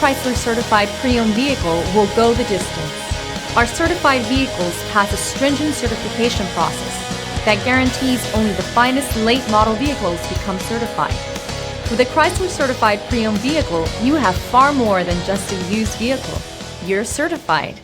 Chrysler certified pre-owned vehicle will go the distance. Our certified vehicles pass a stringent certification process that guarantees only the finest late model vehicles become certified. With a Chrysler certified pre-owned vehicle, you have far more than just a used vehicle. You're certified.